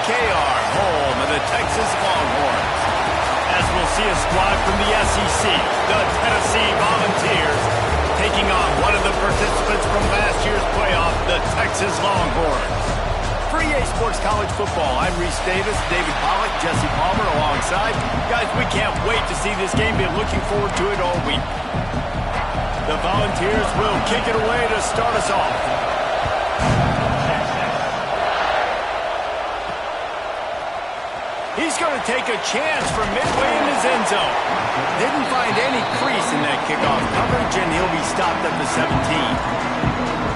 KR, home of the Texas Longhorns. As we'll see a squad from the SEC, the Tennessee Volunteers, taking on one of the participants from last year's playoff, the Texas Longhorns. For EA Sports College Football, I'm Reese Davis, David Pollack, Jesse Palmer alongside. Guys, we can't wait to see this game. Been looking forward to it all week. The Volunteers will kick it away to start us off. He's going to take a chance from midway in his end zone. Didn't find any crease in that kickoff coverage, and he'll be stopped at the 17.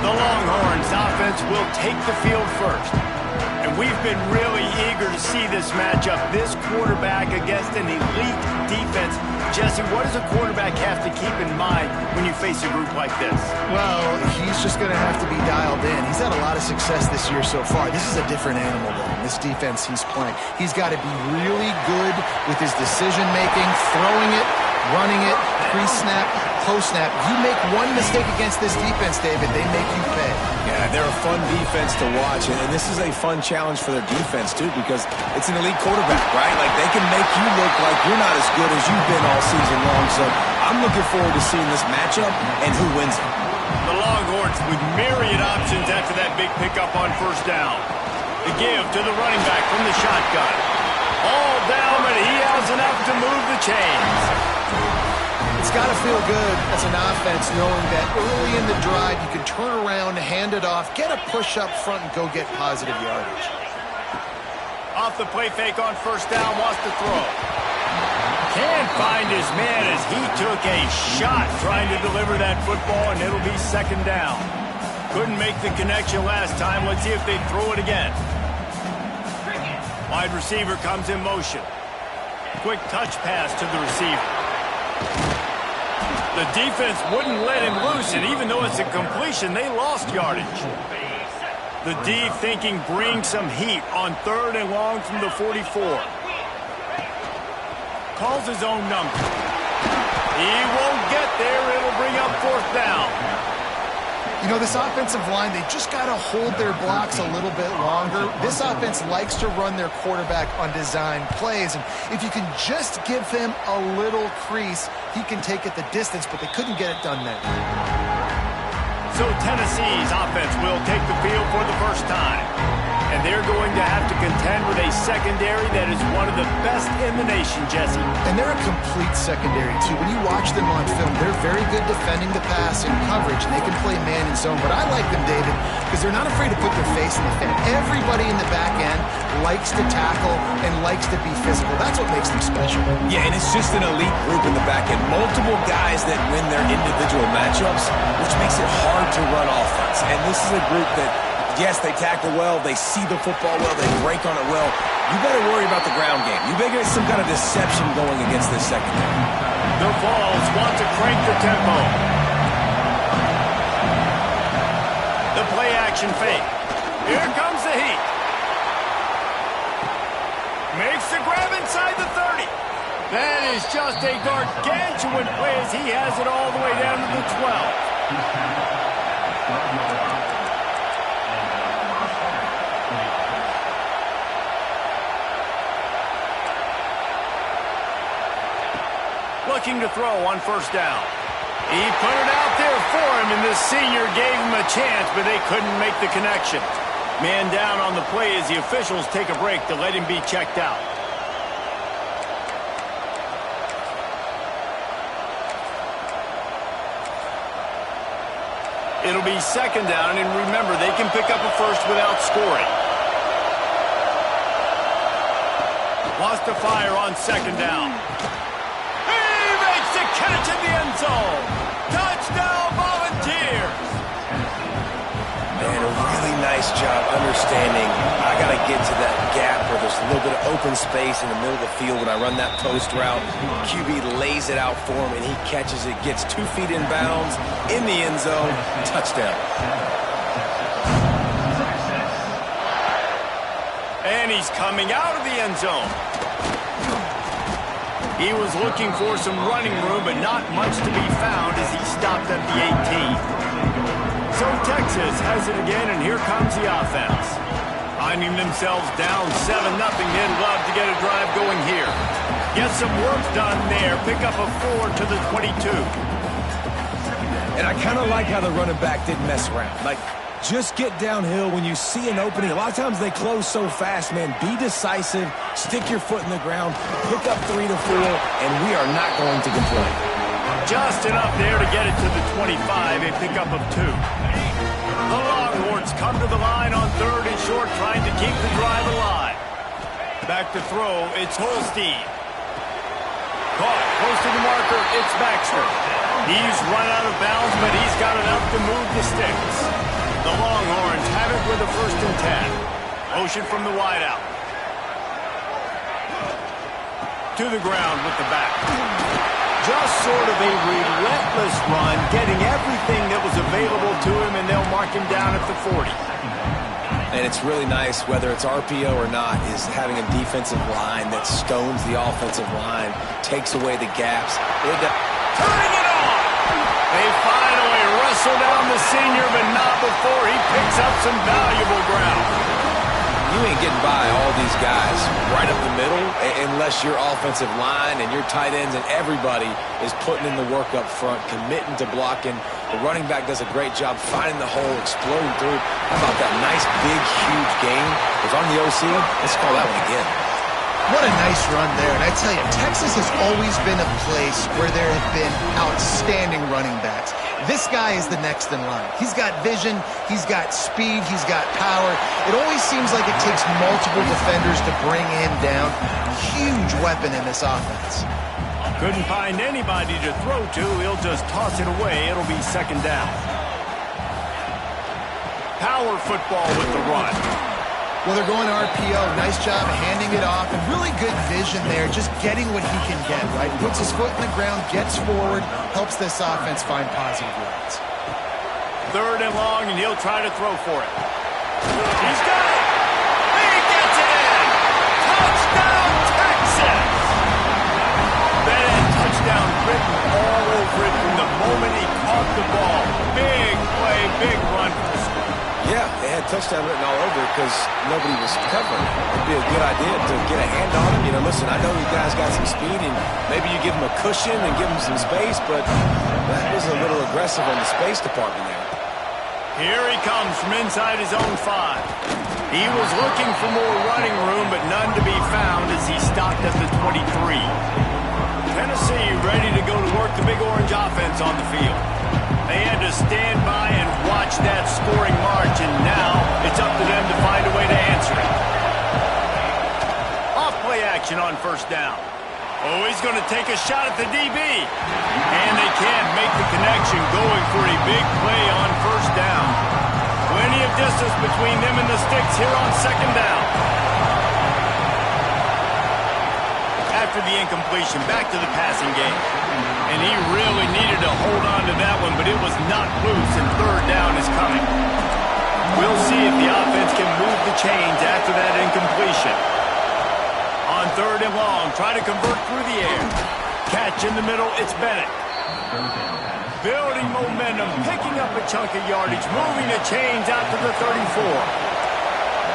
The Longhorns offense will take the field first. And we've been really eager to see this matchup. This quarterback against an elite defense. Jesse, what does a quarterback have to keep in mind when you face a group like this? Well, he's just going to have to be dialed in. He's had a lot of success this year so far. This is a different animal, though. This defense he's playing. He's got to be really good with his decision-making, throwing it, running it, pre-snap, post-snap. You make one mistake against this defense, David, they make you pay. Yeah, they're a fun defense to watch, and this is a fun challenge for their defense, too, because it's an elite quarterback, right? Like, they can make you look like you're not as good as you've been all season long, so I'm looking forward to seeing this matchup and who wins it. The Longhorns with myriad options after that big pickup on first down. The give to the running back from the shotgun. All down, but he has enough to move the chains. It's got to feel good as an offense knowing that early in the drive you can turn around, hand it off, get a push up front, and go get positive yardage. Off the play fake on first down, wants to throw. Can't find his man as he took a shot trying to deliver that football, and it'll be second down. Couldn't make the connection last time. Let's see if they throw it again. Wide receiver comes in motion. Quick touch pass to the receiver. The defense wouldn't let him loose, and even though it's a completion, they lost yardage. The D thinking bring some heat on third and long from the 44. Calls his own number. He won't get there. It'll bring up fourth down. You know, this offensive line, they just got to hold their blocks a little bit longer. This offense likes to run their quarterback on design plays, and if you can just give him a little crease, he can take it the distance, but they couldn't get it done then. So Tennessee's offense will take the field for the first time. And they're going to have to contend with a secondary that is one of the best in the nation, Jesse. And they're a complete secondary, too. When you watch them on film, they're very good defending the pass and coverage, and they can play man and zone. But I like them, David, because they're not afraid to put their face in the fan. Everybody in the back end likes to tackle and likes to be physical. That's what makes them special. Yeah, and it's just an elite group in the back end. Multiple guys that win their individual matchups, which makes it hard to run offense. And this is a group that, yes, they tackle well, they see the football well, they break on it well. You better worry about the ground game. You better get some kind of deception going against this secondary. The Vols want to crank the tempo. The play action fake. Here comes the heat. Makes the grab inside the 30. That is just a gargantuan play as he has it all the way down to the 12. Looking to throw on first down. He put it out there for him, and the senior gave him a chance, but they couldn't make the connection. Man down on the play as the officials take a break to let him be checked out. It'll be second down, and remember, they can pick up a first without scoring. Wants to fire on second down. Catch in the end zone. Touchdown, Volunteers. Man, a really nice job understanding I got to get to that gap where there's a little bit of open space in the middle of the field when I run that post route. QB lays it out for him, and he catches it, gets 2 feet in bounds, in the end zone, touchdown. And he's coming out of the end zone. He was looking for some running room, but not much to be found as he stopped at the 18. So Texas has it again, and here comes the offense. Finding themselves down 7-0, they'd love to get a drive going here. Get some work done there. Pick up a 4 to the 22. And I kind of like how the running back didn't mess around. Like, just get downhill when you see an opening. A lot of times they close so fast, man. Be decisive, stick your foot in the ground, pick up 3 to 4, and we are not going to complain. Just enough there to get it to the 25, a pickup of 2. The Longhorns come to the line on 3rd and short, trying to keep the drive alive. Back to throw, it's Holstein. Caught, close to the marker, it's Baxter. He's run out of bounds, but he's got enough to move the sticks. The Longhorns have it with a 1st and 10. Motion from the wideout. To the ground with the back. Just sort of a relentless run, getting everything that was available to him, and they'll mark him down at the 40. And it's really nice, whether it's RPO or not, is having a defensive line that stones the offensive line, takes away the gaps. Turning it on! They finally wrestle down the senior, but not before he picks up some valuable ground. You ain't getting by all these guys right up the middle unless your offensive line and your tight ends and everybody is putting in the work up front, committing to blocking. The running back does a great job finding the hole, exploding through. How about that nice, big, huge gain? If I'm the OC, let's call that one again. What a nice run there. And I tell you, Texas has always been a place where there have been outstanding running backs. This guy is the next in line. He's got vision, he's got speed, he's got power. It always seems like it takes multiple defenders to bring him down. Huge weapon in this offense. Couldn't find anybody to throw to. He'll just toss it away. It'll be 2nd down. Power football with the run. Well, they're going RPO. Nice job handing it off. And really good vision there, just getting what he can get, right? Puts his foot in the ground, gets forward, helps this offense find positive yards. 3rd and long, and he'll try to throw for it. He's got it! He gets it in! Touchdown, Texas! That had touchdown written all over it from the moment he caught the ball. Big play, big run for the score. Yeah, they had touchdown written all over because nobody was covering. It'd be a good idea to get a hand on him. You know, listen, I know you guys got some speed, and maybe you give him a cushion and give him some space, but that was a little aggressive on the space department there. Here he comes from inside his own 5. He was looking for more running room, but none to be found as he stopped at the 23. Tennessee ready to go to work the Big Orange offense on the field. They had to stand by and watch that scoring march, and now it's up to them to find a way to answer it. Off-play action on 1st down. Oh, he's going to take a shot at the DB. And they can't make the connection, going for a big play on 1st down. Plenty of distance between them and the sticks here on 2nd down. After the incompletion, back to the passing game. And he really needed to hold on to that one, but it was not loose, and 3rd down is coming. We'll see if the offense can move the chains after that incompletion. On 3rd and long, try to convert through the air. Catch in the middle, it's Bennett. Building momentum, picking up a chunk of yardage, moving the chains out to the 34.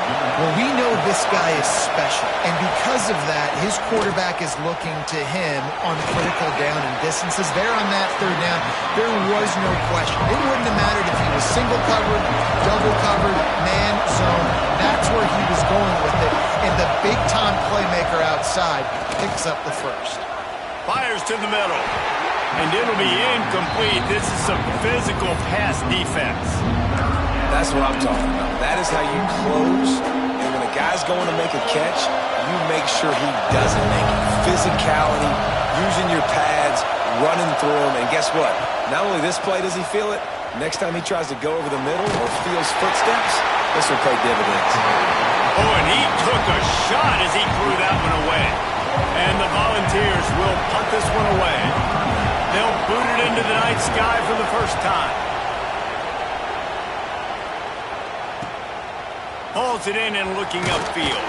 Well, we know this guy is special, and because of that, his quarterback is looking to him on critical down and distances. There on that 3rd down, there was no question. It wouldn't have mattered if he was single covered, double covered, man, zone. That's where he was going with it, and the big-time playmaker outside picks up the 1st. Fires to the middle, and it'll be incomplete. This is some physical pass defense. That's what I'm talking about. That is how you close. And when a guy's going to make a catch, you make sure he doesn't make it. Physicality, using your pads, running through them. And guess what? Not only this play does he feel it, next time he tries to go over the middle or feels footsteps, this will pay dividends. Oh, and he took a shot as he threw that one away. And the Volunteers will punt this one away. They'll boot it into the night sky for the 1st time. Hauls it in and looking upfield.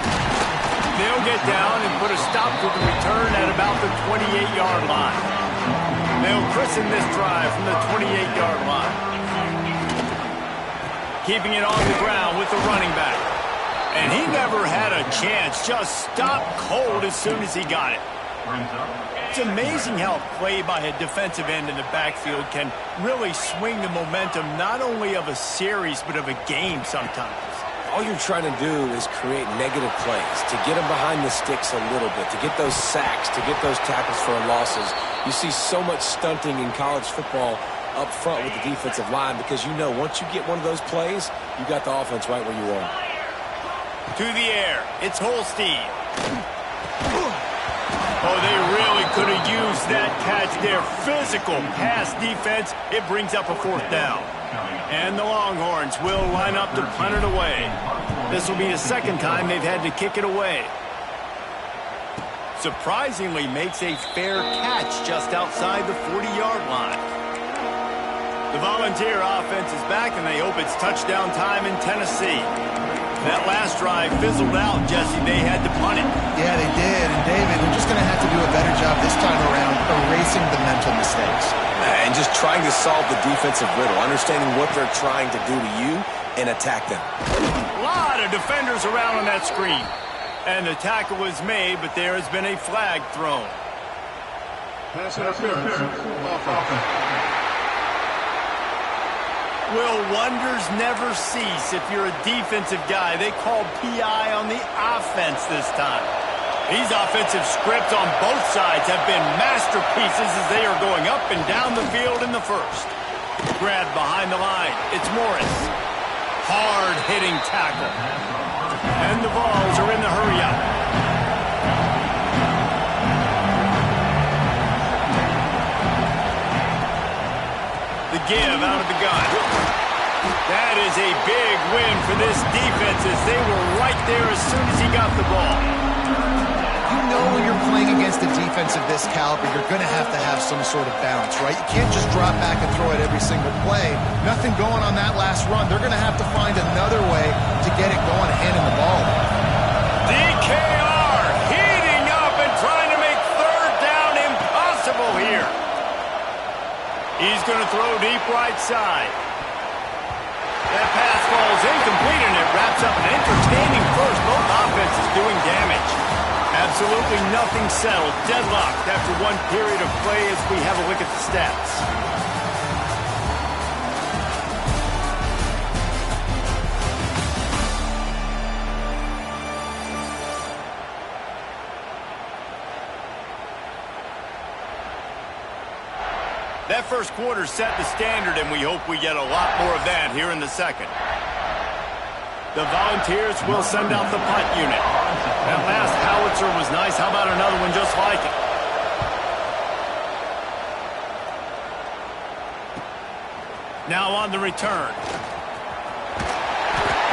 They'll get down and put a stop to the return at about the 28-yard line. They'll christen this drive from the 28-yard line. Keeping it on the ground with the running back. And he never had a chance. Just stopped cold as soon as he got it. It's amazing how a play by a defensive end in the backfield can really swing the momentum not only of a series but of a game sometimes. All you're trying to do is create negative plays, to get them behind the sticks a little bit, to get those sacks, to get those tackles for losses. You see so much stunting in college football up front with the defensive line because you know once you get one of those plays, you got the offense right where you want. To the air, it's Holstein. Oh, they really could have used that catch there. Physical pass defense. It brings up a 4th down. And the Longhorns will line up to punt it away. This will be the 2nd time they've had to kick it away. Surprisingly makes a fair catch just outside the 40-yard line. The Volunteer offense is back, and they hope it's touchdown time in Tennessee. That last drive fizzled out, Jesse. They had to punt it. Yeah, they did. And, David, they're just going to have to do a better job this time around erasing the mental mistakes. And just trying to solve the defensive riddle, understanding what they're trying to do to you and attack them. A lot of defenders around on that screen. And the tackle was made, but there has been a flag thrown. Pass interference. Offense. Will wonders never cease if you're a defensive guy? They called PI on the offense this time. These offensive scripts on both sides have been masterpieces as they are going up and down the field in the first. Grab behind the line. It's Morris. Hard-hitting tackle. And the Vols are in the hurry-up. The give out of the gun. That is a big win for this defense as they were right there as soon as he got the ball. You know when you're playing against a defense of this caliber, you're going to have some sort of balance, right? You can't just drop back and throw it every single play. Nothing going on that last run. They're going to have to find another way to get it going and handing the ball. DKR heating up and trying to make 3rd down impossible here. He's going to throw deep right side. That pass falls incomplete, and it wraps up an entertaining first. Both offenses doing damage. Absolutely nothing settled. Deadlocked after one period of play as we have a look at the stats. That first quarter set the standard, and we hope we get a lot more of that here in the 2nd. The Volunteers will send out the punt unit. That last howitzer was nice. How about another one just like it? Now on the return.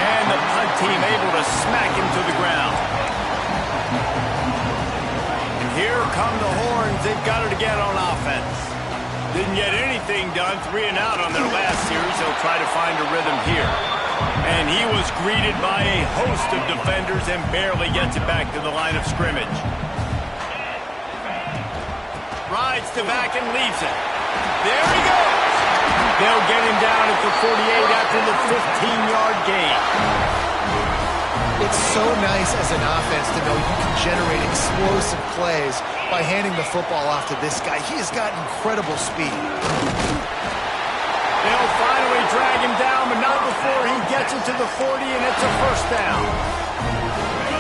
And the punt team able to smack him to the ground. And here come the Horns. They've got it again on offense. Didn't get anything done, 3 and out on their last series. They'll try to find a rhythm here. And he was greeted by a host of defenders and barely gets it back to the line of scrimmage. Rides to back and leaves it. There he goes. They'll get him down at the 48 after the 15-yard gain. It's so nice as an offense to know you can generate explosive plays by handing the football off to this guy. He has got incredible speed. They'll finally drag him down, but not before he gets it to the 40, and it's a 1st down.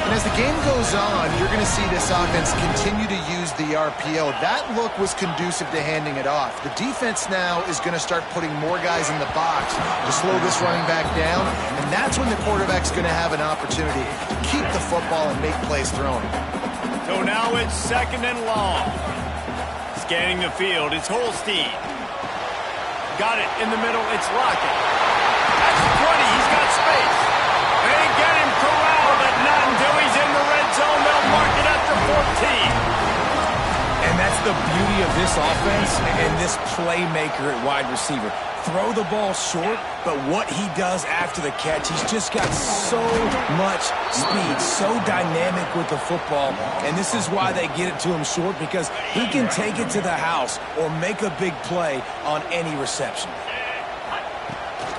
And as the game goes on, you're going to see this offense continue to use the RPO. That look was conducive to handing it off. The defense now is going to start putting more guys in the box to slow this running back down, and that's when the quarterback's going to have an opportunity to keep the football and make plays throwing. So now it's 2nd and long. Scanning the field, it's Holstein. Got it in the middle, it's Lockett. That's 20, he's got space. They get him corralled, but not until he's in the red zone. They'll mark it at the 14. And that's the beauty of this offense and this playmaker at wide receiver. Throw the ball short, but what he does after the catch, he's just got so much speed, so dynamic with the football, and this is why they get it to him short, because he can take it to the house or make a big play on any reception.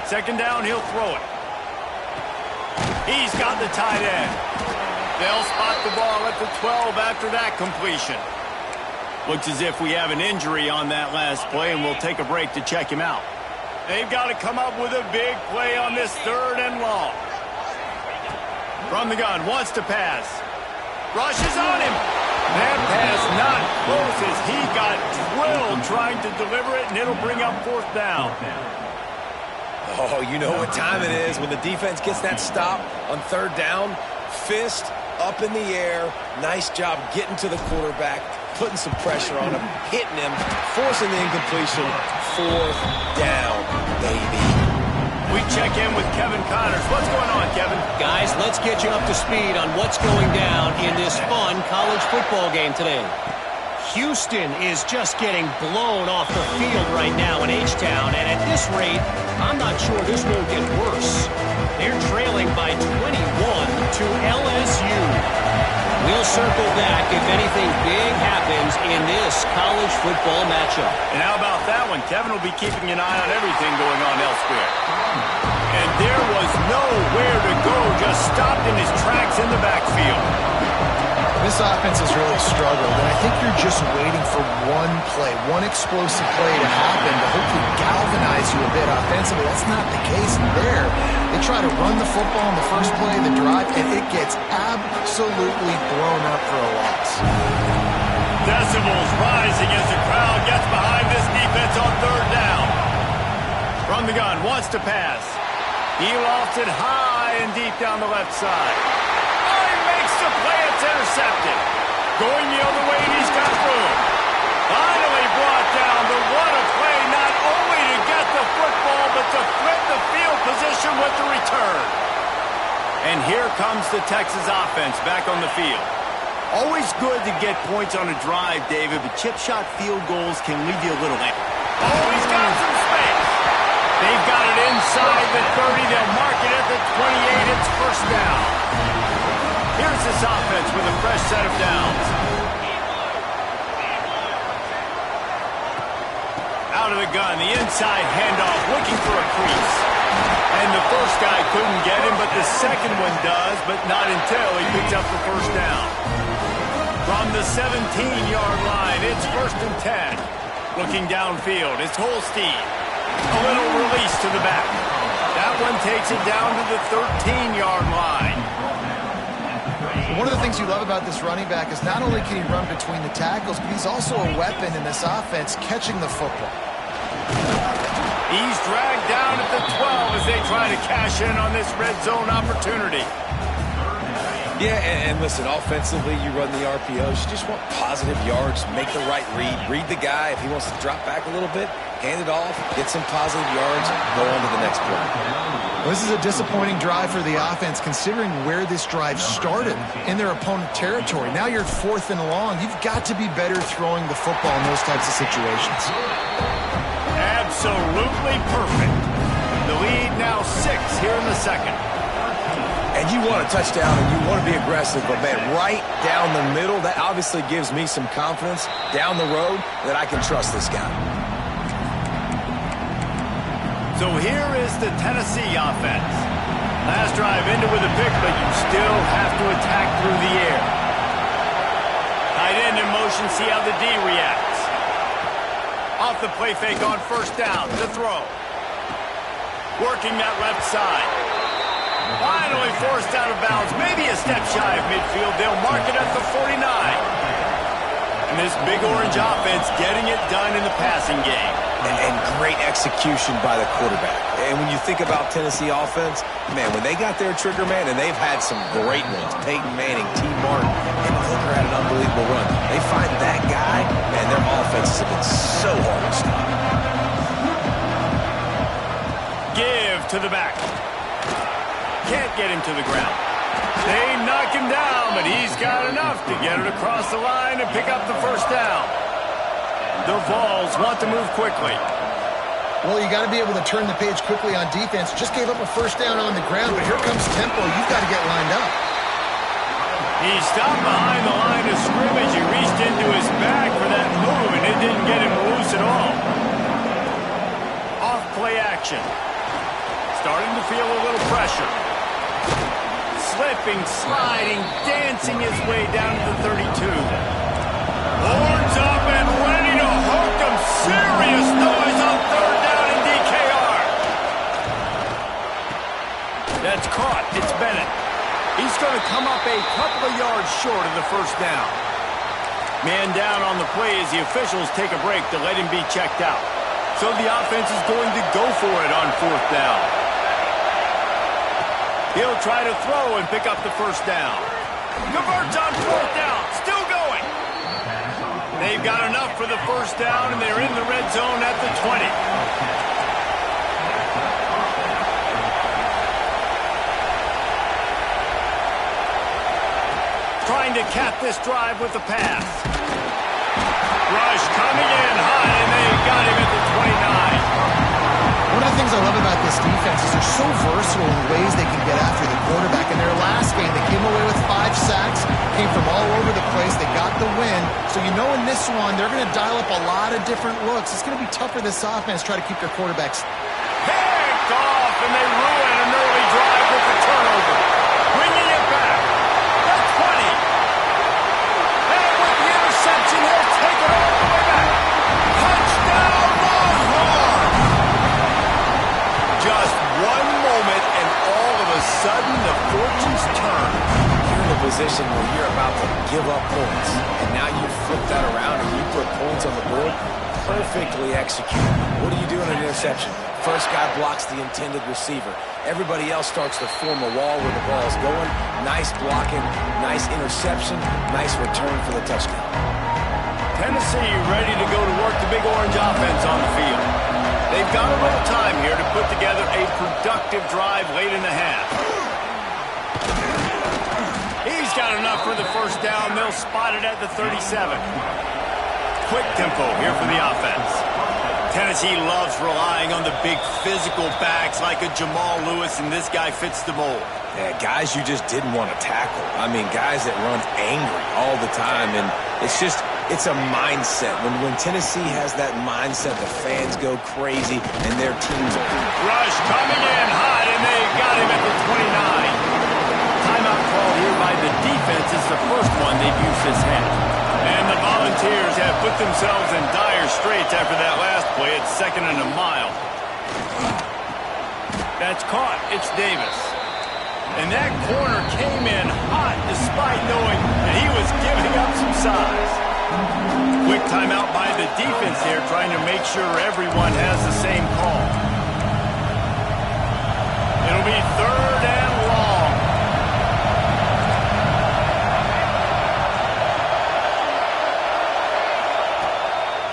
2nd down, he'll throw it. He's got the tight end. They'll spot the ball at the 12 after that completion. Looks as if we have an injury on that last play, and we'll take a break to check him out. They've got to come up with a big play on this 3rd and long. From the gun, wants to pass. Rushes on him. That pass not close as he got drilled trying to deliver it, and it'll bring up 4th down. Oh, you know what time it is when the defense gets that stop on 3rd down. Fist up in the air. Nice job getting to the quarterback, putting some pressure on him, hitting him, forcing the incompletion. 4th down, baby. We check in with Kevin Connors. What's going on, Kevin? Guys, let's get you up to speed on what's going down in this fun college football game today. Houston is just getting blown off the field right now in H-Town, and at this rate, I'm not sure this won't get worse. They're trailing by 21 to LSU. We'll circle back if anything big happens in this college football matchup. And how about that one? Kevin will be keeping an eye on everything going on elsewhere. And there was nowhere to go, just stopped in his tracks in the backfield. This offense has really struggled, and I think you're just waiting for one play, one explosive play to happen to hopefully galvanize you a bit offensively. That's not the case there. They try to run the football in the first play of the drive, and it gets absolutely blown up for a loss. Decibels rising as the crowd gets behind this defense on 3rd down. From the gun, wants to pass. He lofts it high and deep down the left side. The play, it's intercepted. Going the other way, and he's got room. Finally brought down, but what a play, not only to get the football, but to flip the field position with the return. And here comes the Texas offense back on the field. Always good to get points on a drive, David, but chip shot field goals can leave you a little angry. Oh, he's got some space. They've got it inside the 30. They'll mark it at the 28. It's 1st down. Here's this offense with a fresh set of downs. Out of the gun, the inside handoff, looking for a crease. And the first guy couldn't get him, but the second one does, but not until he picks up the 1st down. From the 17-yard line, it's 1st and 10. Looking downfield, it's Holstein. A little release to the back. That one takes it down to the 13-yard line. One of the things you love about this running back is not only can he run between the tackles, but he's also a weapon in this offense catching the football. He's dragged down at the 12 as they try to cash in on this red zone opportunity. Yeah, and listen, offensively, you run the RPOs. You just want positive yards, make the right read the guy. If he wants to drop back a little bit, hand it off, get some positive yards, go on to the next play. Well, this is a disappointing drive for the offense, considering where this drive started in their opponent territory. Now you're 4th and long. You've got to be better throwing the football in those types of situations. Absolutely perfect. The lead now 6 here in the 2nd. And you want a touchdown and you want to be aggressive, but man, right down the middle, that obviously gives me some confidence down the road that I can trust this guy. So here is the Tennessee offense. Last drive ended with a pick, but you still have to attack through the air. Tight end in motion, see how the D reacts. Off the play fake on 1st down, to throw. Working that left side. Finally forced out of bounds, maybe a step shy of midfield. They'll mark it at the 49. And this big orange offense getting it done in the passing game. And great execution by the quarterback. And when you think about Tennessee offense, man, when they got their trigger man, and they've had some great ones, Peyton Manning, T. Martin, and Hooker had an unbelievable run. They find that guy, man, their offenses have been so hard to stop. Give to the back. Can't get him to the ground. They knock him down, but he's got enough to get it across the line and pick up the 1st down. The Vols want to move quickly. Well, you got to be able to turn the page quickly on defense. Just gave up a 1st down on the ground, but here comes tempo. You've got to get lined up. He stopped behind the line of scrimmage. He reached into his bag for that move, and it didn't get him loose at all. Off play action. Starting to feel a little pressure. slipping, sliding, dancing his way down to the 32. Horns up and ready to hook him. Serious noise on third down in DKR. That's caught. It's Bennett. He's going to come up a couple of yards short of the first down. Man down on the play as the officials take a break to let him be checked out. So the offense is going to go for it on fourth down. He'll try to throw and pick up the first down. Converts on fourth down. Still going. They've got enough for the first down, and they're in the red zone at the 20. Trying to cap this drive with the pass. Rush coming in high, and they got him at the 29. One of the things I love about this defense is they're so versatile in the ways they can get after the quarterback. In their last game, they came away with 5 sacks, came from all over the place. They got the win. So you know in this one, they're going to dial up a lot of different looks. It's going to be tough for this offense to try to keep their quarterbacks. Picked off, and they ruin an early drive with the turnover. Bringing it back. The 20. And with the interception, he'll take it all the way back. Touchdown, Longhorns! Just one moment, and all of a sudden, the fortunes turn. You're in a position where you're about to give up points, and now you flip that around and you put points on the board. Perfectly executed. What do you do in an interception? First guy blocks the intended receiver. Everybody else starts to form a wall where the ball is going. Nice blocking, nice interception, nice return for the touchdown. Tennessee ready to go to work the Big Orange offense on the field. They've got a little time here to put together a productive drive late in the half. He's got enough for the first down. They'll spot it at the 37. Quick tempo here for the offense. Tennessee loves relying on the big physical backs like a Jamal Lewis, and this guy fits the mold. Yeah, guys you just didn't want to tackle. I mean, guys that run angry all the time, and it's a mindset. When Tennessee has that mindset, the fans go crazy, and their teams are... Rush coming in hot, and they got him at the 29. Timeout called here by the defense. It's the first one they've used this half. And the Volunteers have put themselves in dire straits after that last play. It's 2nd and a mile. That's caught. It's Davis. And that corner came in hot despite knowing that he was giving up some size. Quick timeout by the defense here, trying to make sure everyone has the same call. It'll be 3rd and long.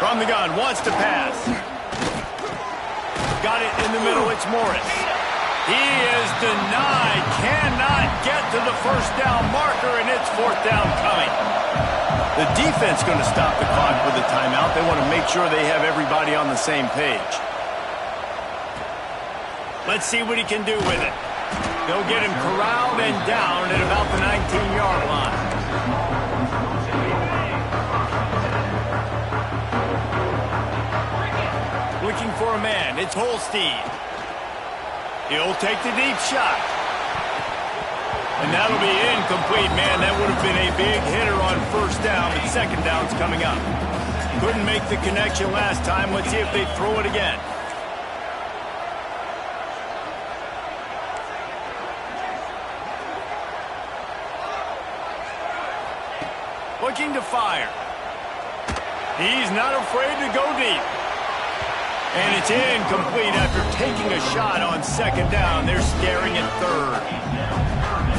From the gun, wants to pass. Got it in the middle, it's Morris. He is denied, cannot get to the first down marker, and it's 4th down coming. The defense going to stop the clock with a timeout. They want to make sure they have everybody on the same page. Let's see what he can do with it. They'll get him corralled and down at about the 19-yard line. Looking for a man. It's Holstein. He'll take the deep shot. And that'll be incomplete, man. That would have been a big hitter on first down, but second down's coming up. Couldn't make the connection last time. Let's see if they throw it again. Looking to fire. He's not afraid to go deep. And it's incomplete after taking a shot on second down. They're staring at third.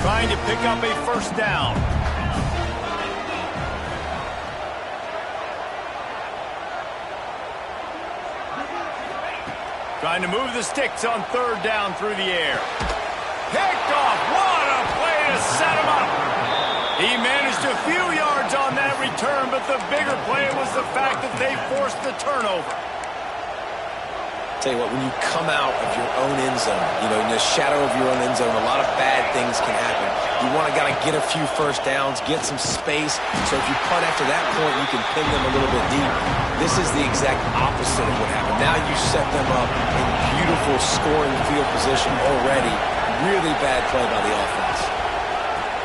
Trying to pick up a first down. Trying to move the sticks on third down through the air. Picked off. What a play to set him up. He managed a few yards on that return, but the bigger play was the fact that they forced the turnover. Tell you what, when you come out of your own end zone, in the shadow of your own end zone, a lot of bad things can happen. You want to get a few first downs, get some space, so if you punt after that point, you can pin them a little bit deep. This is the exact opposite of what happened. Now you set them up in beautiful scoring field position already. Really bad play by the offense.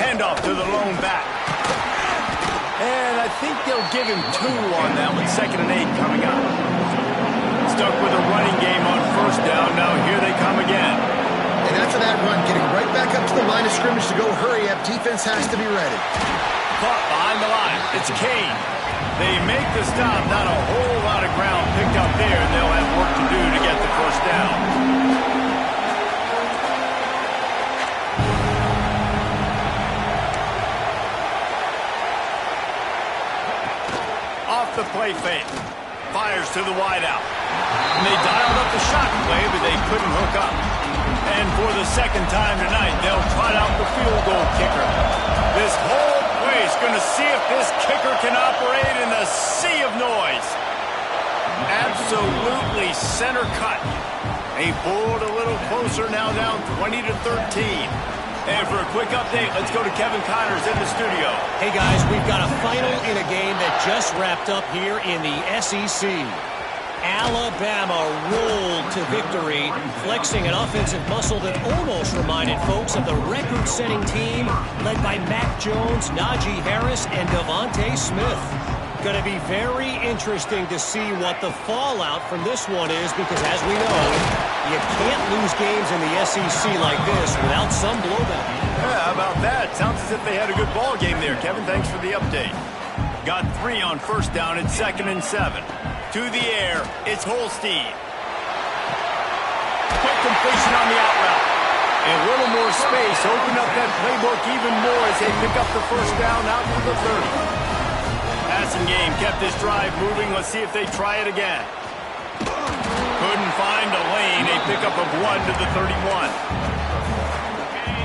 Handoff to the lone back. And I think they'll give him 2 on that one. 2nd and 8 coming up. Stuck with a running game on first down. Now here they come again. And after that run, getting right back up to the line of scrimmage to go hurry up, defense has to be ready. Caught behind the line. It's Kane. They make the stop. Not a whole lot of ground picked up there, and they'll have work to do to get the first down. Off the play fake. Fires to the wideout. And they dialed up the shot play, but they couldn't hook up. And for the 2nd time tonight, they'll trot out the field goal kicker. This whole place going to see if this kicker can operate in the sea of noise. Absolutely center cut. He pulled a little closer, now down 20-13. And for a quick update, let's go to Kevin Connors in the studio. Hey, guys, we've got a final in a game that just wrapped up here in the SEC. Alabama rolled to victory, flexing an offensive muscle that almost reminded folks of the record-setting team led by Mac Jones, Najee Harris, and Devontae Smith. Going to be very interesting to see what the fallout from this one is, because as we know, you can't lose games in the SEC like this without some blowback. Yeah, how about that? Sounds as if they had a good ball game there. Kevin, thanks for the update. Got 3 on first down. It's 2nd and 7. To the air, it's Holstein. Quick completion on the out route. And a little more space. Open up that playbook even more as they pick up the first down out to the 30. Passing game kept this drive moving. Let's see if they try it again. Couldn't find a lane. A pickup of 1 to the 31.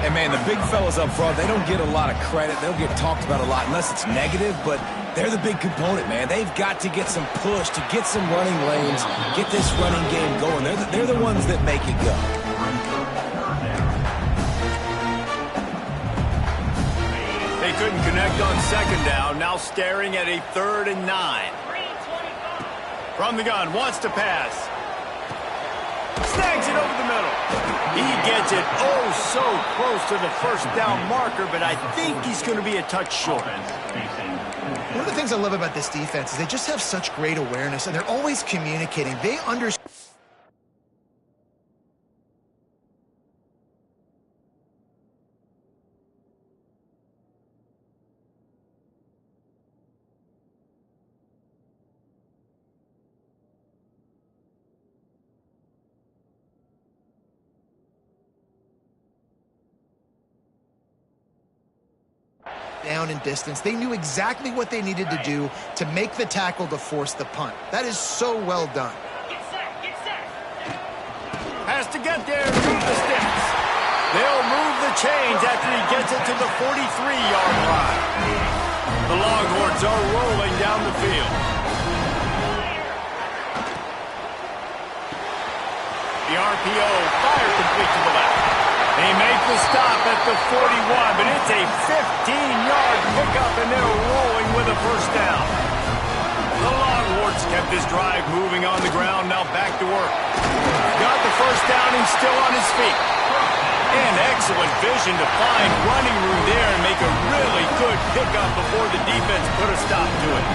And, man, the big fellas up front, they don't get a lot of credit. They don't get talked about a lot unless it's negative, but they're the big component, man. They've got to get some push, to get some running lanes, get this running game going. They're the ones that make it go. They couldn't connect on 2nd down. Now staring at a 3rd and 9. From the gun, wants to pass. Snags it over the middle. He gets it so close to the first down marker, but I think he's going to be a touch short. One of the things I love about this defense is they just have such great awareness, and they're always communicating. They understand. Down in distance. They knew exactly what they needed to do to make the tackle to force the punt. That is so well done. Get set. Has to get there through the sticks. They'll move the chains after he gets it to the 43-yard line. The Longhorns are rolling down the field. The RPO fire complete to the left. They make the stop at the 41, but it's a 15-yard pickup, and they're rolling with a first down. The Longhorns kept this drive moving on the ground, now back to work. Got the first down, he's still on his feet. And excellent vision to find running room there and make a really good pickup before the defense put a stop to it.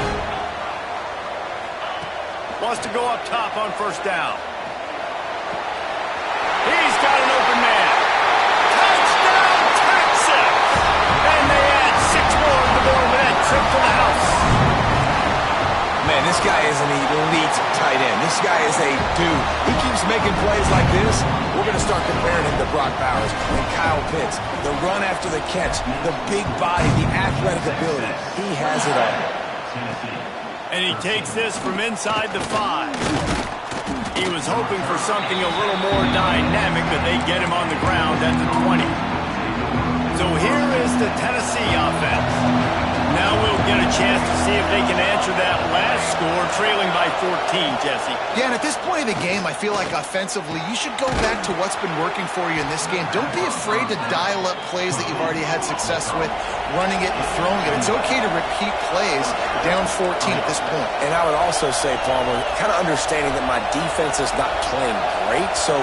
Wants to go up top on first down. He's got an open man. Touchdown, Texas! And they add 6 more on the board with that trip to the house. Man, this guy is an elite tight end. This guy is a dude. He keeps making plays like this. We're going to start comparing him to Brock Bowers and Kyle Pitts. The run after the catch, the big body, the athletic ability. He has it all. And he takes this from inside the 5. He was hoping for something a little more dynamic, but they get him on the ground at the 20. So here is the Tennessee offense. Now we'll get a chance to see if they can answer that last score, trailing by 14, Jesse. Yeah, and at this point of the game, I feel like offensively, you should go back to what's been working for you in this game. Don't be afraid to dial up plays that you've already had success with, running it and throwing it. It's okay to repeat plays down 14 at this point. And I would also say, Palmer, kind of understanding that my defense is not playing great, so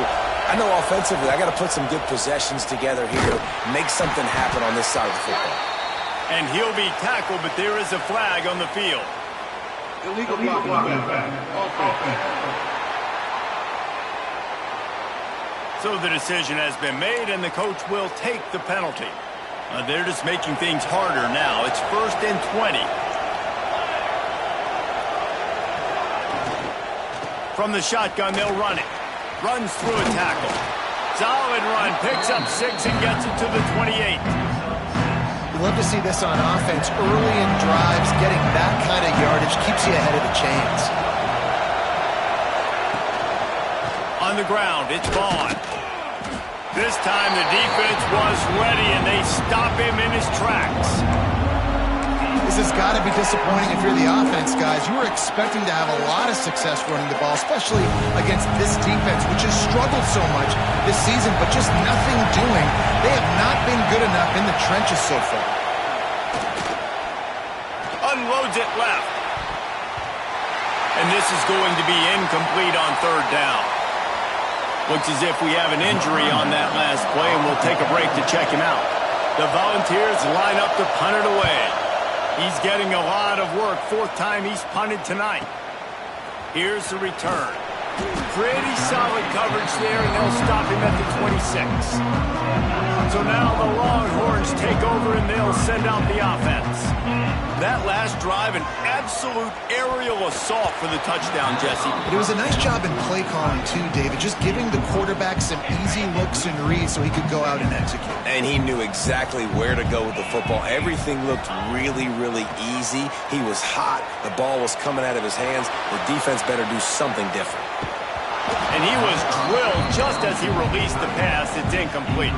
I know offensively, I got to put some good possessions together here, make something happen on this side of the football. And he'll be tackled, but there is a flag on the field. Illegal blocking. Offense. So the decision has been made, and the coach will take the penalty. They're just making things harder now. It's 1st and 20. From the shotgun, they'll run it. Runs through a tackle. Solid run. Picks up 6 and gets it to the 28. You love to see this on offense. Early in drives, getting that kind of yardage keeps you ahead of the chains. On the ground, it's Vaughn. This time the defense was ready, and they stop him in his tracks. This has got to be disappointing if you're the offense, guys. You were expecting to have a lot of success running the ball, especially against this defense, which has struggled so much this season, but just nothing doing. They have not been good enough in the trenches so far. Unloads it left. And this is going to be incomplete on 3rd down. Looks as if we have an injury on that last play, and we'll take a break to check him out. The Volunteers line up to punt it away. He's getting a lot of work. 4th time he's punted tonight. Here's the return. Pretty solid coverage there, and they'll stop him at the 26. So now the Longhorns take over, and they'll send out the offense. That last drive, an absolute aerial assault for the touchdown, Jesse. But it was a nice job in play calling, too, David, just giving the quarterback some easy looks and reads so he could go out and execute. And he knew exactly where to go with the football. Everything looked really, really easy. He was hot. The ball was coming out of his hands. The defense better do something different. And he was drilled just as he released the pass. It's incomplete.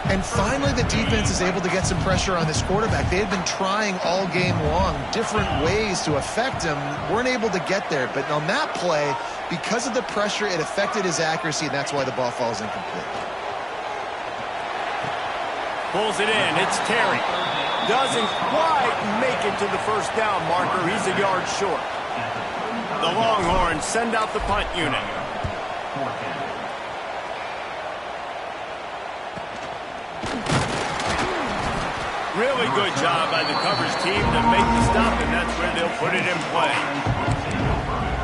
And finally, the defense is able to get some pressure on this quarterback. They had been trying all game long different ways to affect him. Weren't able to get there. But on that play, because of the pressure, it affected his accuracy, and that's why the ball falls incomplete. Pulls it in. It's Terry. Doesn't quite make it to the 1st down marker. He's a yard short. The Longhorns send out the punt unit. Really good job by the coverage team to make the stop, and that's where they'll put it in play.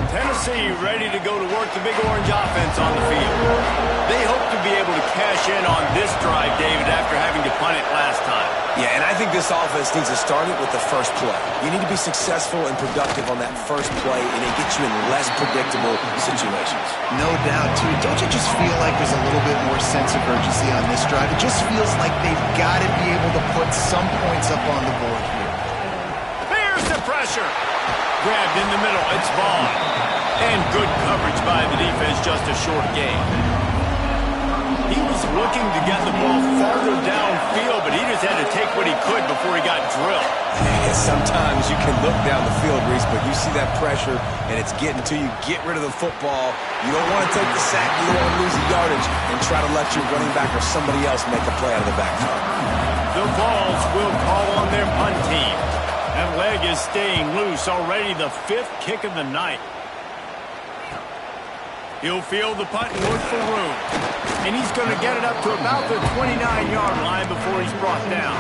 Tennessee ready to go to work the Big Orange offense on the field. They hope to be able to cash in on this drive, David, after having to punt it last time. Yeah, and I think this offense needs to start it with the first play. You need to be successful and productive on that first play, and it gets you in less predictable situations. No doubt, too. Don't you just feel like there's a little bit more sense of urgency on this drive? It just feels like they've got to be able to put some points up on the board here. Here's the pressure. Grabbed in the middle. It's Vaughn. And good coverage by the defense, just a short gain. He was looking to get the ball farther downfield, but he just had to take what he could before he got drilled. And sometimes you can look down the field, Reese, but you see that pressure, and it's getting to you. Get rid of the football. You don't want to take the sack. You don't want to lose the yardage, and try to let your running back or somebody else make a play out of the backfield. The Vols will call on their punt team. That leg is staying loose. Already the 5th kick of the night. He'll field the punt and look for room. And he's going to get it up to about the 29-yard line before he's brought down.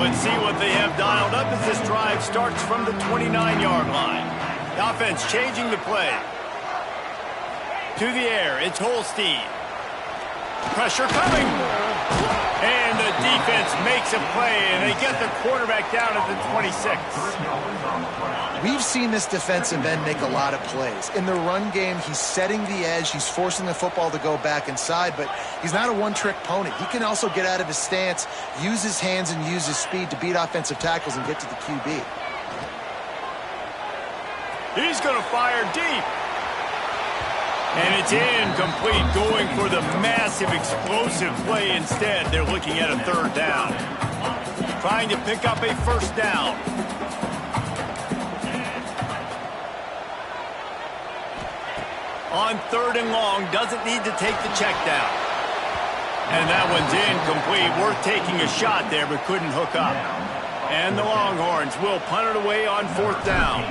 Let's see what they have dialed up as this drive starts from the 29-yard line. The offense changing the play. To the air, it's Holstein. Pressure coming. And the defense makes a play, and they get the quarterback down at the 26. We've seen this defensive end make a lot of plays. In the run game, he's setting the edge. He's forcing the football to go back inside, but he's not a one-trick pony. He can also get out of his stance, use his hands, and use his speed to beat offensive tackles and get to the QB. He's going to fire deep. And it's incomplete, going for the massive explosive play instead. They're looking at a 3rd down. Trying to pick up a 1st down. On 3rd and long, doesn't need to take the check down. And that one's incomplete. Worth taking a shot there, but couldn't hook up. And the Longhorns will punt it away on 4th down.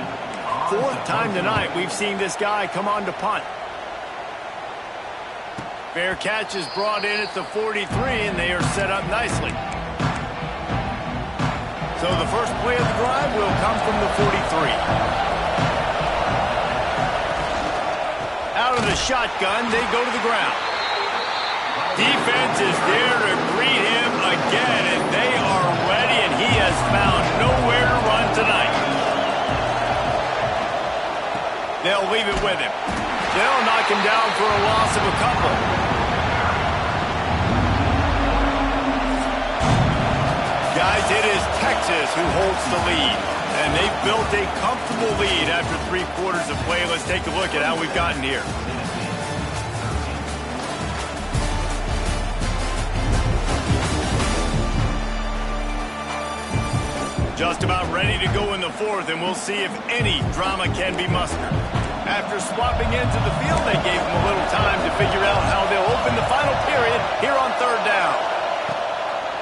4th time tonight we've seen this guy come on to punt. Fair catch is brought in at the 43, and they are set up nicely. So the first play of the drive will come from the 43. Out of the shotgun, they go to the ground. Defense is there to greet him again, and they are ready, and he has found nowhere to run tonight. They'll leave it with him. They'll knock him down for a loss of a couple. Guys, it is Texas who holds the lead, and they've built a comfortable lead after 3 quarters of play. Let's take a look at how we've gotten here. Just about ready to go in the fourth, and we'll see if any drama can be mustered. After swapping into the field, they gave him a little time to figure out how they'll open the final period here on 3rd down.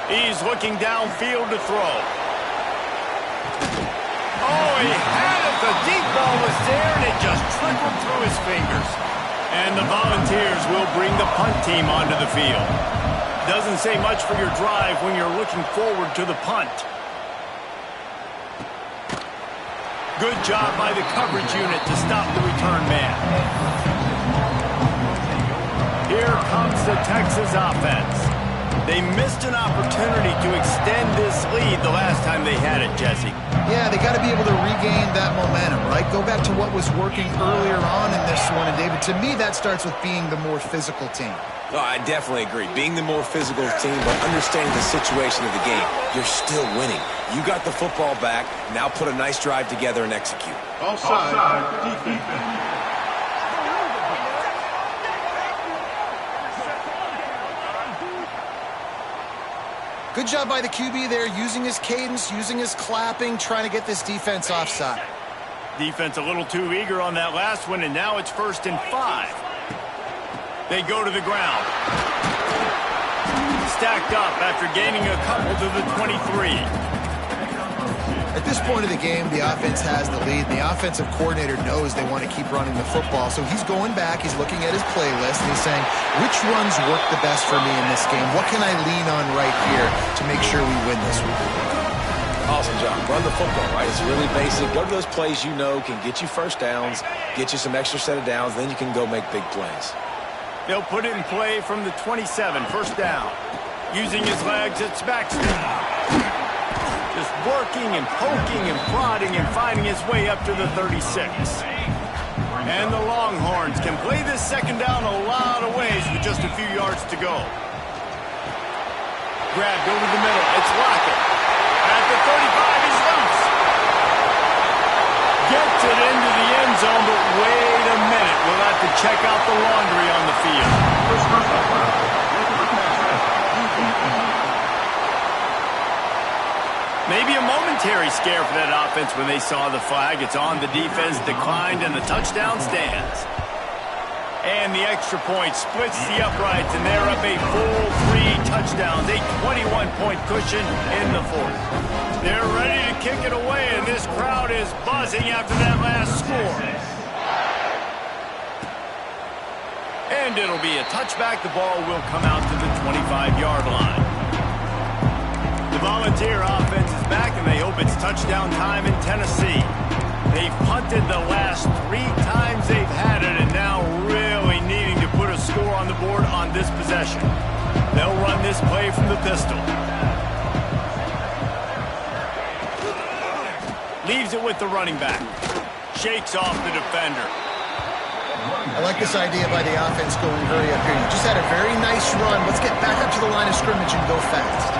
He's looking downfield to throw. Oh, he had it. The deep ball was there, and it just trickled through his fingers. And the Volunteers will bring the punt team onto the field. Doesn't say much for your drive when you're looking forward to the punt. Good job by the coverage unit to stop the return man. Here comes the Texas offense. They missed an opportunity to extend this lead the last time they had it, Jesse. Yeah, they got to be able to regain that momentum, right? Go back to what was working earlier on in this one. And, David, to me, that starts with being the more physical team. No, I definitely agree. Being the more physical team, but understanding the situation of the game. You're still winning. You got the football back. Now put a nice drive together and execute. Offside. Defense. Good job by the QB there, using his cadence, using his clapping, trying to get this defense offside. Defense a little too eager on that last one, and now it's 1st and 5. They go to the ground. Stacked up after gaining a couple to the 23. At this point of the game, the offense has the lead. The offensive coordinator knows they want to keep running the football, so he's going back, he's looking at his playlist, and he's saying, which runs work the best for me in this game? What can I lean on right here to make sure we win this one? Awesome job. Run the football, right? It's really basic. Go to those plays you know can get you first downs, get you some extra set of downs, then you can go make big plays. They'll put it in play from the 27, 1st down. Using his legs, it's Baxter. Just working and poking and prodding and finding his way up to the 36. And the Longhorns can play this 2nd down a lot of ways with just a few yards to go. Grabbed over the middle. It's Lockett. At the 35, he's loose. Gets it into the end zone, but wait a minute. We'll have to check out the laundry on the field. Maybe a momentary scare for that offense when they saw the flag. It's on, the defense declined, and the touchdown stands. And the extra point splits the uprights, and they're up a full 3 touchdowns, a 21-point cushion in the 4th. They're ready to kick it away, and this crowd is buzzing after that last score. And it'll be a touchback. The ball will come out to the 25-yard line. The Volunteer offense is back, and they hope it's touchdown time in Tennessee. They've punted the last 3 times they've had it, and now really needing to put a score on the board on this possession. They'll run this play from the pistol. Leaves it with the running back. Shakes off the defender. I like this idea by the offense going hurry up here. You just had a very nice run. Let's get back up to the line of scrimmage and go fast.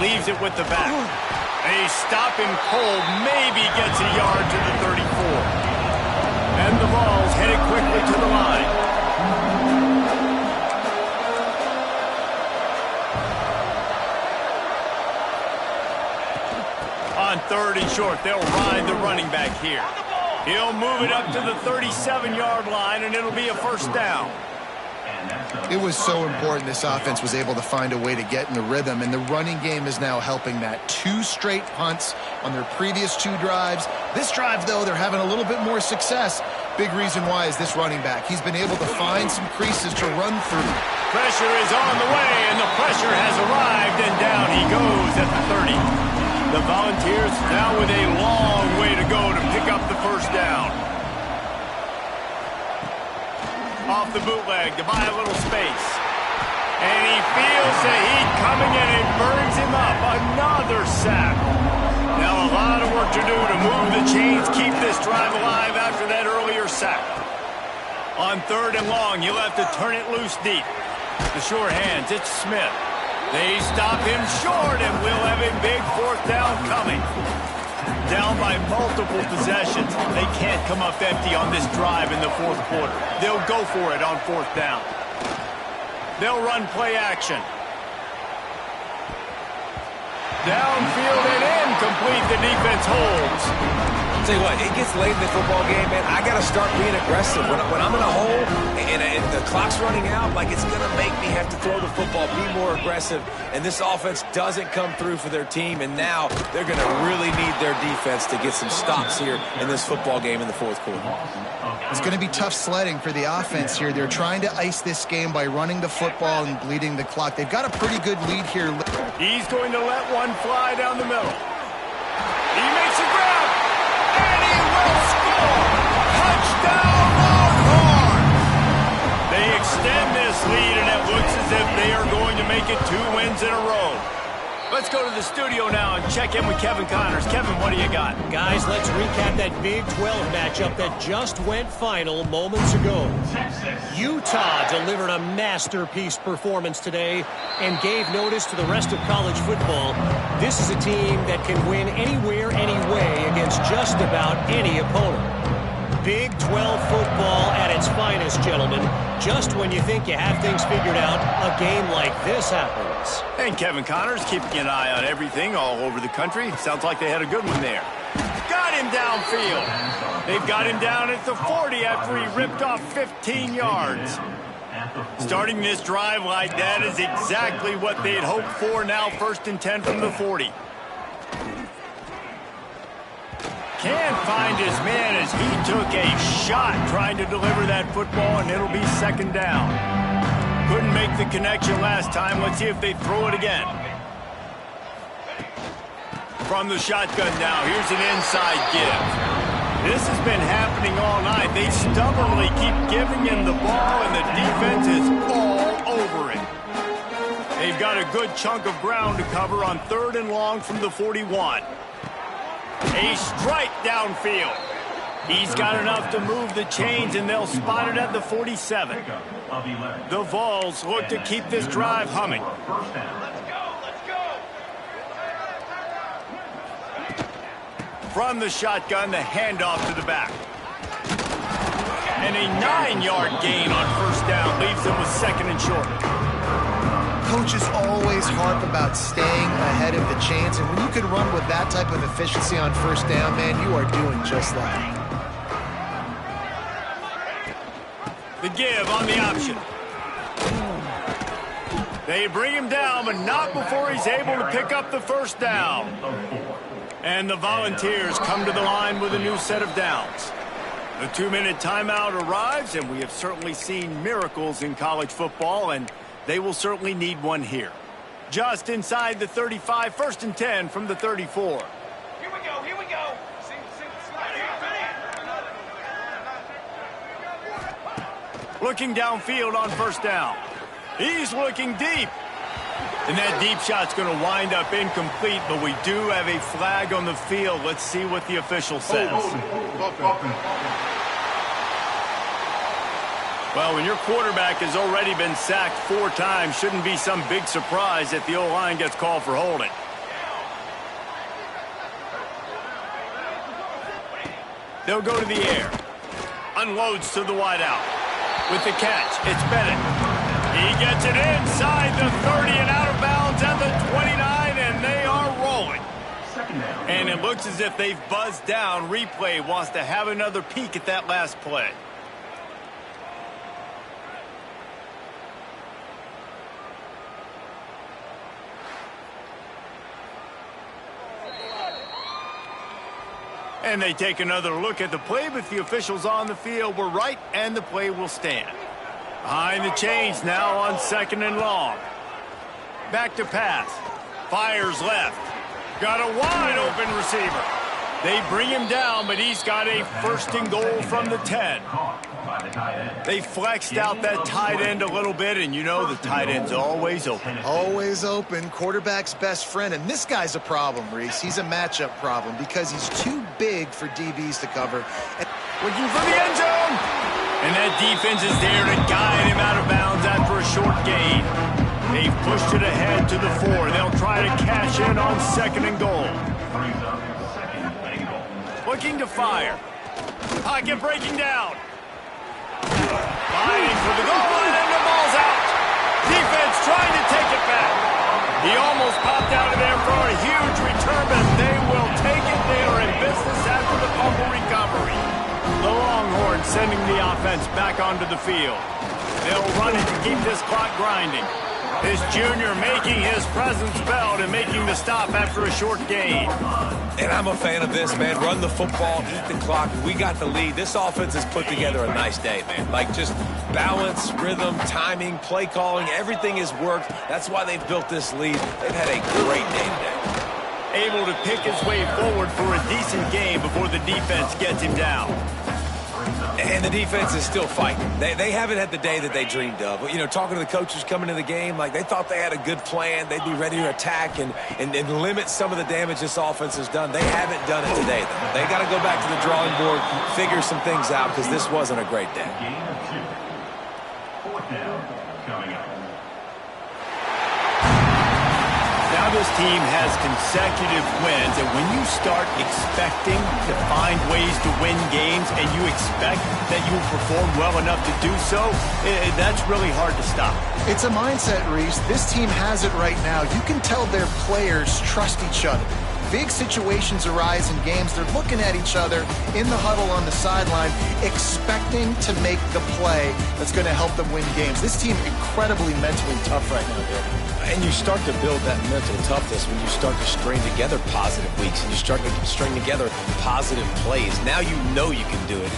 Leaves it with the back. A stop him cold, maybe gets a yard to the 34. And the ball's headed quickly to the line. On 3rd and short, they'll ride the running back here. He'll move it up to the 37-yard line, and it'll be a 1st down. It was so important this offense was able to find a way to get in the rhythm, and the running game is now helping that. 2 straight punts on their previous 2 drives. This drive, though, they're having a little bit more success. Big reason why is this running back. He's been able to find some creases to run through. Pressure is on the way, and the pressure has arrived, and down he goes at the 30. The Volunteers now with a long way to go to pick up the first down. Off the bootleg to buy a little space. And he feels the heat coming in and burns him up. Another sack. Now a lot of work to do to move the chains, keep this drive alive after that earlier sack. On 3rd and long, you'll have to turn it loose deep. The sure hands, it's Smith. They stop him short, and we'll have a big 4th down coming. Down by multiple possessions. They can't come up empty on this drive in the 4th quarter. They'll go for it on 4th down. They'll run play action. Downfield and incomplete. The defense holds. I'll tell you what, it gets late in the football game, man. I got to start being aggressive. When I'm in a hole and the clock's running out, like it's going to make me have to throw the football, be more aggressive. And this offense doesn't come through for their team, and now they're going to really need their defense to get some stops here in this football game in the 4th quarter. It's going to be tough sledding for the offense here. They're trying to ice this game by running the football and bleeding the clock. They've got a pretty good lead here. He's going to let one fly down the middle. He makes a grab, and he will score! Touchdown, Longhorns! They extend this lead, and it looks as if they are going to make it 2 wins in a row. Let's go to the studio now and check in with Kevin Connors. Kevin, what do you got? Guys, let's recap that Big 12 matchup that just went final moments ago. Utah delivered a masterpiece performance today and gave notice to the rest of college football. This is a team that can win anywhere, anyway against just about any opponent. Big 12 football at its finest, gentlemen. Just when you think you have things figured out, a game like this happens. And Kevin Connors keeping an eye on everything all over the country. Sounds like they had a good one there. Got him downfield. They've got him down at the 40 after he ripped off 15 yards. Starting this drive like that is exactly what they'd hoped for. Now 1st and 10 from the 40. Can't find his man as he took a shot trying to deliver that football, and it'll be 2nd down. Couldn't make the connection last time. Let's see if they throw it again. From the shotgun now, here's an inside give. This has been happening all night. They stubbornly keep giving him the ball, and the defense is all over it. They've got a good chunk of ground to cover on 3rd and long from the 41. A strike downfield. He's got enough to move the chains, and they'll spot it at the 47. The Vols look to keep this drive humming. From the shotgun, the handoff to the back. And a 9-yard gain on 1st down leaves them with 2nd and short. Coaches always harp about staying ahead of the chains, and when you can run with that type of efficiency on 1st down, man, you are doing just that. The give on the option. They bring him down, but not before he's able to pick up the 1st down. And the Volunteers come to the line with a new set of downs. The 2-minute timeout arrives, and we have certainly seen miracles in college football, and they will certainly need one here. Just inside the 35, 1st and 10 from the 34. Here we go. Looking downfield on 1st down. He's looking deep. And that deep shot's going to wind up incomplete, but we do have a flag on the field. Let's see what the official says. Well, when your quarterback has already been sacked 4 times, shouldn't be some big surprise if the O-line gets called for holding. They'll go to the air. Unloads to the wideout. With the catch, it's Bennett. He gets it inside the 30 and out of bounds at the 29, and they are rolling. And it looks as if they've buzzed down. Replay wants to have another peek at that last play. And they take another look at the play, but the officials on the field were right, and the play will stand. Behind the chains now on 2nd and long. Back to pass. Fires left. Got a wide open receiver. They bring him down, but he's got a 1st and goal from the 10. They flexed out that tight end a little bit, and you know the tight end's always open. Always open, quarterback's best friend. And this guy's a problem, Reese. He's a matchup problem because he's too big for DBs to cover. Looking for the end zone. And that defense is there to guide him out of bounds after a short gain. They've pushed it ahead to the 4. They'll try to cash in on 2nd and goal. Looking to fire. Pocket breaking down. Fighting for the goal line, and the ball's out. Defense trying to take it back. He almost popped out of there for a huge return, but they will take it. They are in business after the fumble recovery. The Longhorns sending the offense back onto the field. They'll run it to keep this clock grinding. This junior making his presence felt and making the stop after a short gain. And I'm a fan of this, man. Run the football, eat the clock. We got the lead. This offense has put together a nice day, man. Like just balance, rhythm, timing, play calling, everything has worked. That's why they've built this lead. They've had a great day today. Able to pick his way forward for a decent game before the defense gets him down. And the defense is still fighting. They haven't had the day that they dreamed of. You know, talking to the coaches coming into the game, like they thought they had a good plan. They'd be ready to attack and limit some of the damage this offense has done. They haven't done it today, though. They got to go back to the drawing board, figure some things out, because this wasn't a great day. Game of 2. 4th down coming up. Now this team has consecutive wins, and when you start expecting to find ways to win games and you expect that you will perform well enough to do so, that's really hard to stop. It's a mindset, Reese. This team has it right now. You can tell their players trust each other. Big situations arise in games. They're looking at each other in the huddle on the sideline, expecting to make the play that's going to help them win games. This team incredibly mentally tough right now, David. And you start to build that mental toughness when you start to string together positive weeks and you string together positive plays. Now you know you can do it.